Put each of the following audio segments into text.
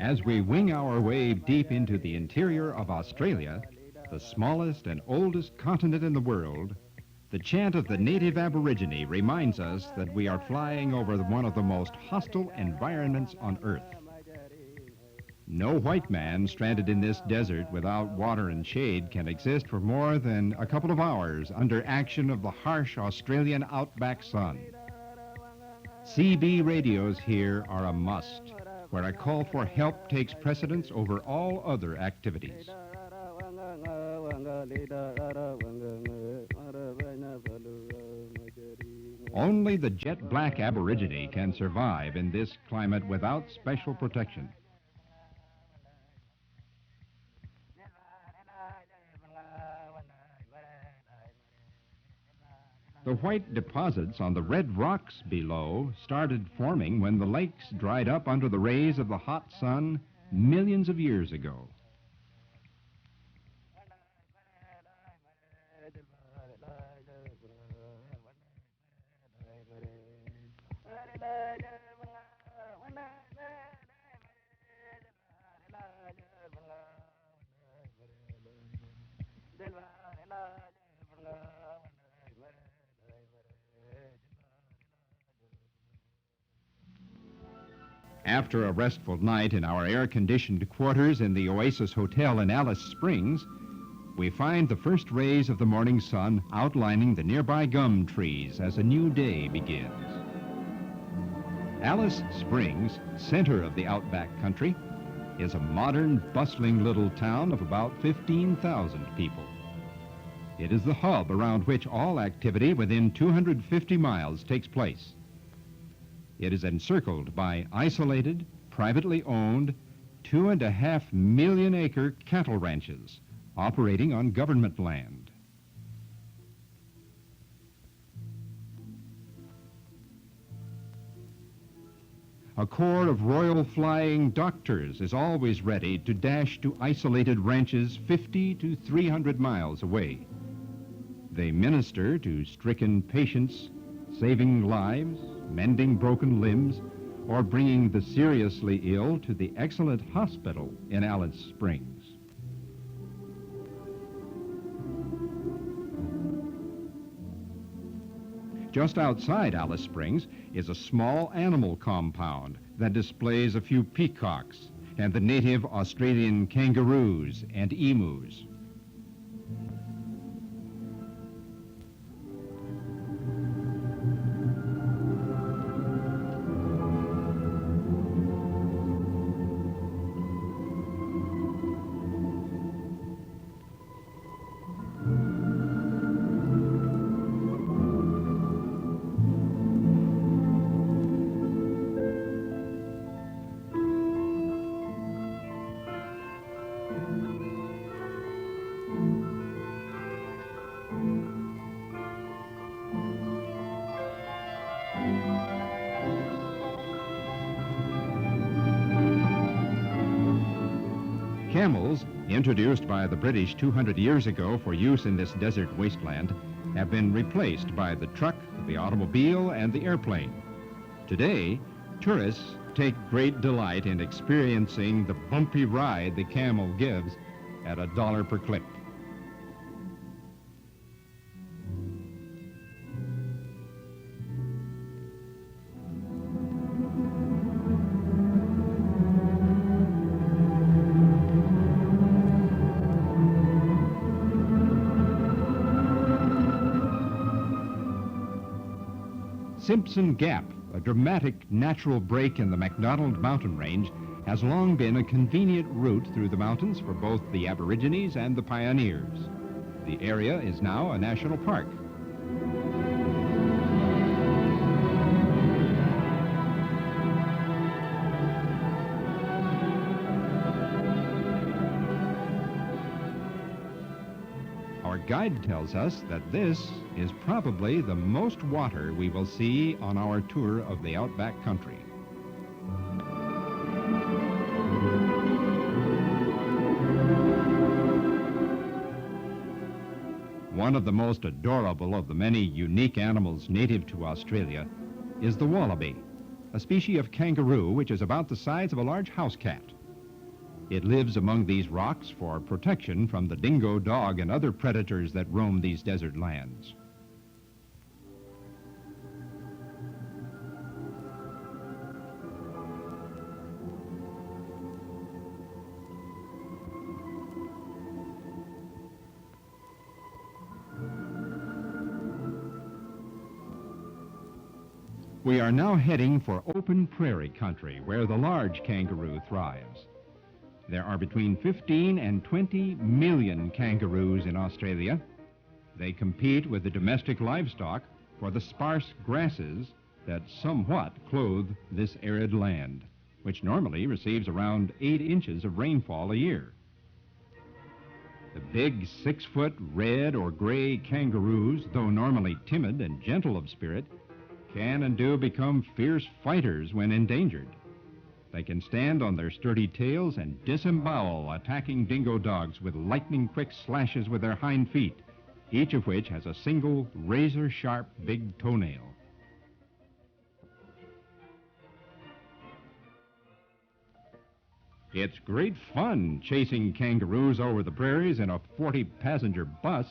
As we wing our way deep into the interior of Australia, the smallest and oldest continent in the world, the chant of the native Aborigine reminds us that we are flying over one of the most hostile environments on Earth. No white man stranded in this desert without water and shade can exist for more than a couple of hours under action of the harsh Australian outback sun. CB radios here are a must, where a call for help takes precedence over all other activities. Only the jet black Aborigine can survive in this climate without special protection. The white deposits on the red rocks below started forming when the lakes dried up under the rays of the hot sun millions of years ago. After a restful night in our air-conditioned quarters in the Oasis Hotel in Alice Springs, we find the first rays of the morning sun outlining the nearby gum trees as a new day begins. Alice Springs, center of the Outback country, is a modern, bustling little town of about 15,000 people. It is the hub around which all activity within 250 miles takes place. It is encircled by isolated, privately owned, 2.5 million acre cattle ranches operating on government land. A corps of Royal Flying Doctors is always ready to dash to isolated ranches 50 to 300 miles away. They minister to stricken patients, saving lives, mending broken limbs, or bringing the seriously ill to the excellent hospital in Alice Springs. Just outside Alice Springs is a small animal compound that displays a few peacocks and the native Australian kangaroos and emus. Camels, introduced by the British 200 years ago for use in this desert wasteland, have been replaced by the truck, the automobile, and the airplane. Today, tourists take great delight in experiencing the bumpy ride the camel gives at $1 per clip. Simpson Gap, a dramatic natural break in the McDonald mountain range, has long been a convenient route through the mountains for both the Aborigines and the pioneers. The area is now a national park. Our guide tells us that this is probably the most water we will see on our tour of the Outback country. One of the most adorable of the many unique animals native to Australia is the wallaby, a species of kangaroo which is about the size of a large house cat. It lives among these rocks for protection from the dingo dog and other predators that roam these desert lands. We are now heading for open prairie country where the large kangaroo thrives. There are between 15 and 20 million kangaroos in Australia. They compete with the domestic livestock for the sparse grasses that somewhat clothe this arid land, which normally receives around 8 inches of rainfall a year. The big 6-foot red or gray kangaroos, though normally timid and gentle of spirit, can and do become fierce fighters when endangered. They can stand on their sturdy tails and disembowel attacking dingo dogs with lightning-quick slashes with their hind feet, each of which has a single razor-sharp big toenail. It's great fun chasing kangaroos over the prairies in a 40-passenger bus.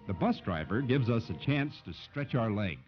The bus driver gives us a chance to stretch our legs.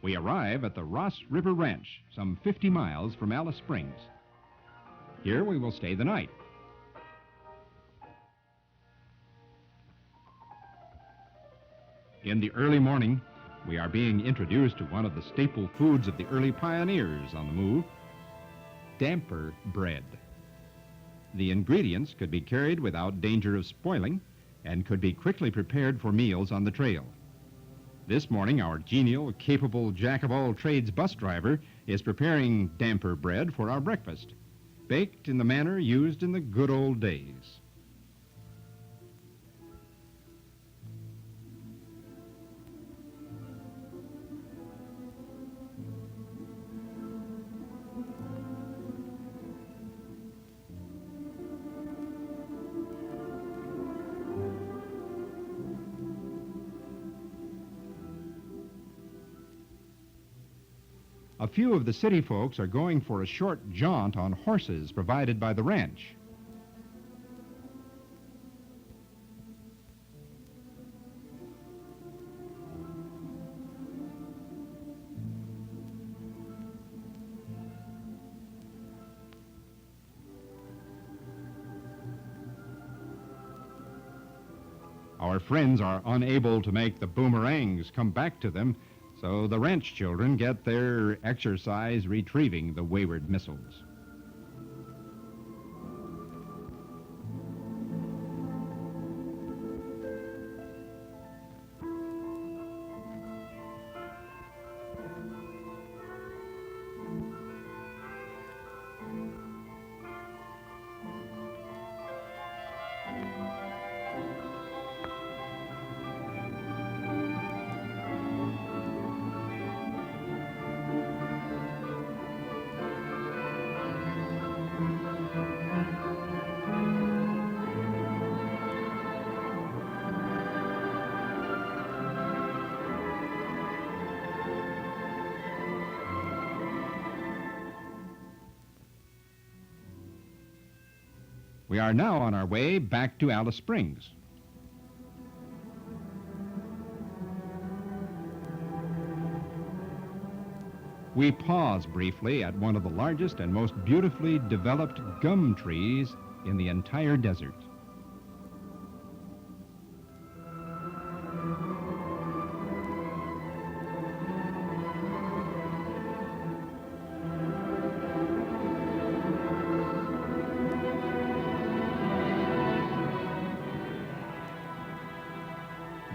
We arrive at the Ross River Ranch, some 50 miles from Alice Springs. Here we will stay the night. In the early morning, we are being introduced to one of the staple foods of the early pioneers on the move, damper bread. The ingredients could be carried without danger of spoiling and could be quickly prepared for meals on the trail. This morning, our genial, capable jack-of-all-trades bus driver is preparing damper bread for our breakfast, baked in the manner used in the good old days. A few of the city folks are going for a short jaunt on horses provided by the ranch. Our friends are unable to make the boomerangs come back to them, so the ranch children get their exercise retrieving the wayward missiles. We are now on our way back to Alice Springs. We pause briefly at one of the largest and most beautifully developed gum trees in the entire desert.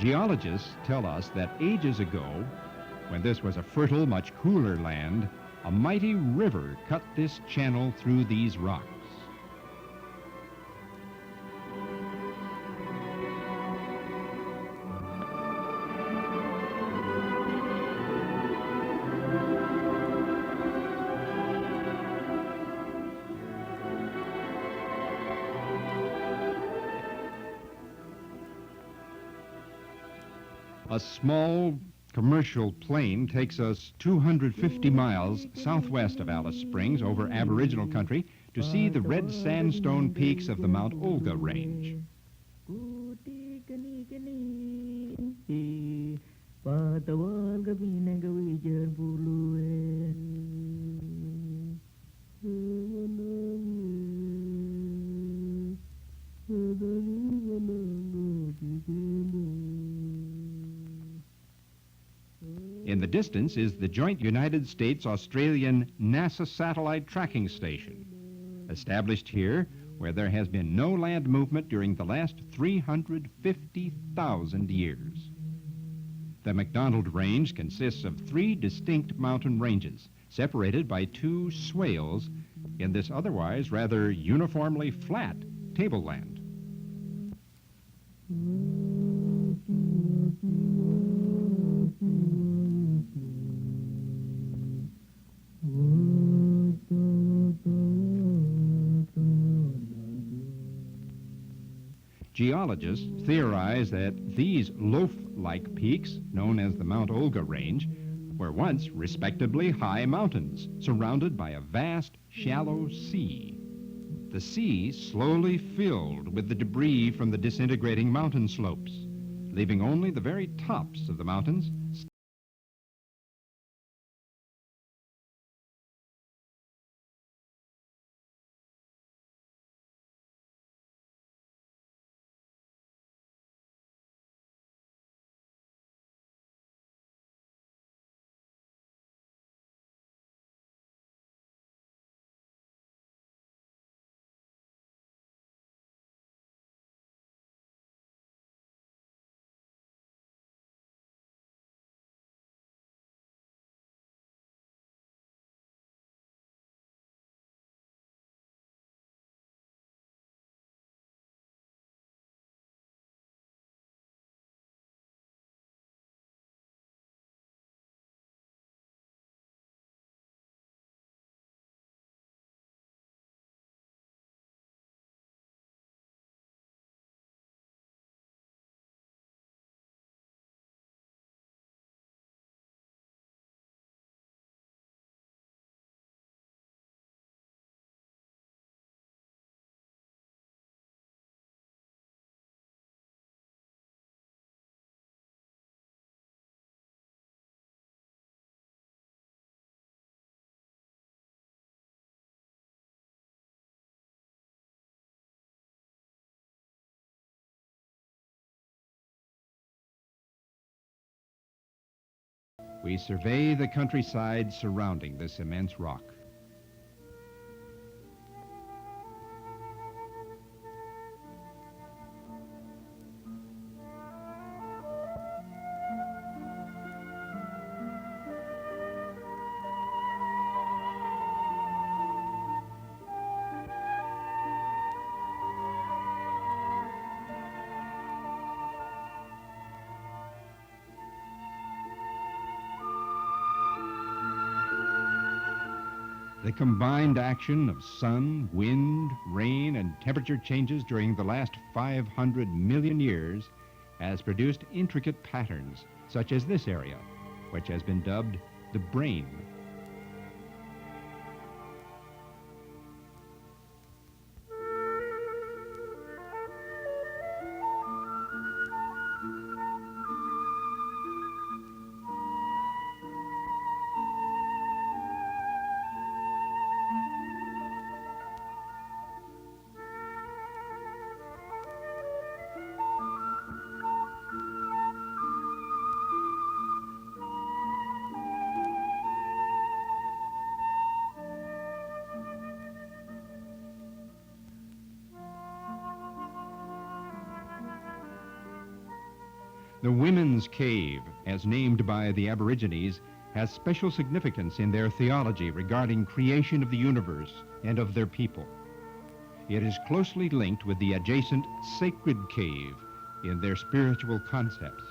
Geologists tell us that ages ago, when this was a fertile, much cooler land, a mighty river cut this channel through these rocks. A small commercial plane takes us 250 miles southwest of Alice Springs over Aboriginal country to see the red sandstone peaks of the Mount Olga range. In the distance is the joint United States-Australian NASA satellite tracking station, established here where there has been no land movement during the last 350,000 years. The McDonald Range consists of 3 distinct mountain ranges, separated by 2 swales in this otherwise rather uniformly flat tableland. Geologists theorize that these loaf-like peaks, known as the Mount Olga Range, were once respectably high mountains surrounded by a vast, shallow sea. The sea slowly filled with the debris from the disintegrating mountain slopes, leaving only the very tops of the mountains. We survey the countryside surrounding this immense rock. The combined action of sun, wind, rain, and temperature changes during the last 500 million years has produced intricate patterns, such as this area, which has been dubbed the brain. The Women's Cave, as named by the Aborigines, has special significance in their theology regarding creation of the universe and of their people. It is closely linked with the adjacent Sacred Cave in their spiritual concepts.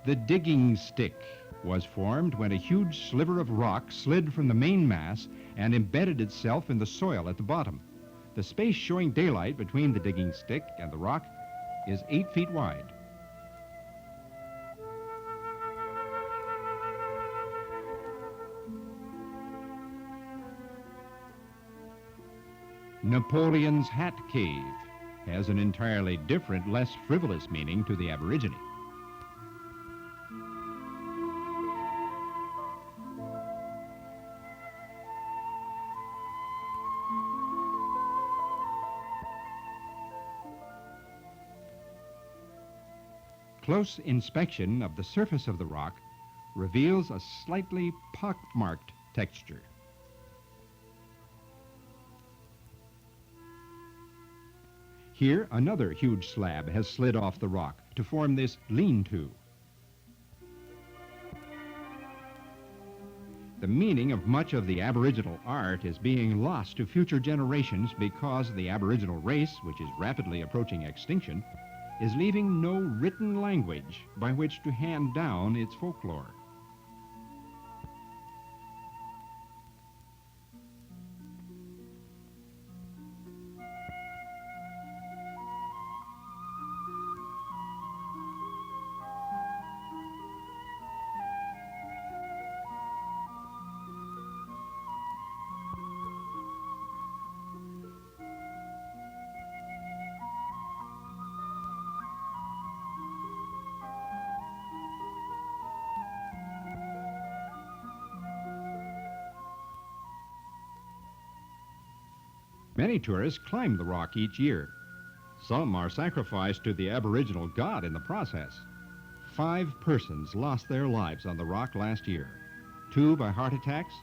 The digging stick was formed when a huge sliver of rock slid from the main mass and embedded itself in the soil at the bottom. The space showing daylight between the digging stick and the rock is 8 feet wide. Napoleon's Hat Cave has an entirely different, less frivolous meaning to the Aborigine. Close inspection of the surface of the rock reveals a slightly pockmarked texture. Here, another huge slab has slid off the rock to form this lean-to. The meaning of much of the Aboriginal art is being lost to future generations because the Aboriginal race, which is rapidly approaching extinction, is leaving no written language by which to hand down its folklore. Many tourists climb the rock each year. Some are sacrificed to the Aboriginal god in the process. 5 persons lost their lives on the rock last year. 2 by heart attacks,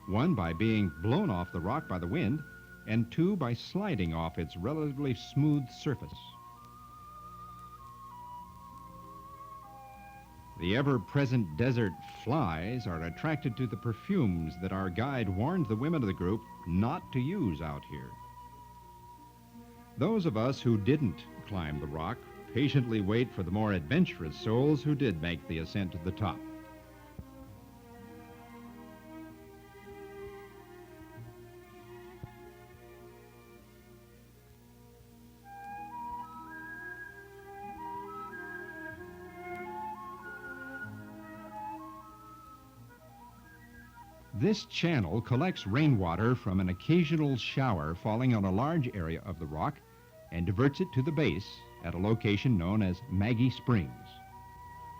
1 by being blown off the rock by the wind, and 2 by sliding off its relatively smooth surface. The ever-present desert flies are attracted to the perfumes that our guide warned the women of the group not to use out here. Those of us who didn't climb the rock patiently wait for the more adventurous souls who did make the ascent to the top. This channel collects rainwater from an occasional shower falling on a large area of the rock and diverts it to the base at a location known as Maggie Springs.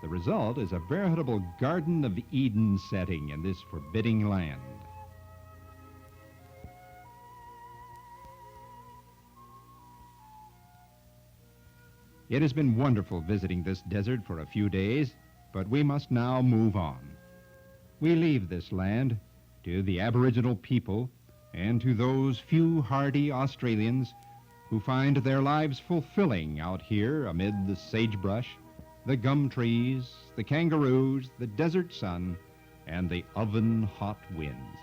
The result is a veritable Garden of Eden setting in this forbidding land. It has been wonderful visiting this desert for a few days, but we must now move on. We leave this land to the Aboriginal people and to those few hardy Australians who find their lives fulfilling out here amid the sagebrush, the gum trees, the kangaroos, the desert sun, and the oven-hot winds.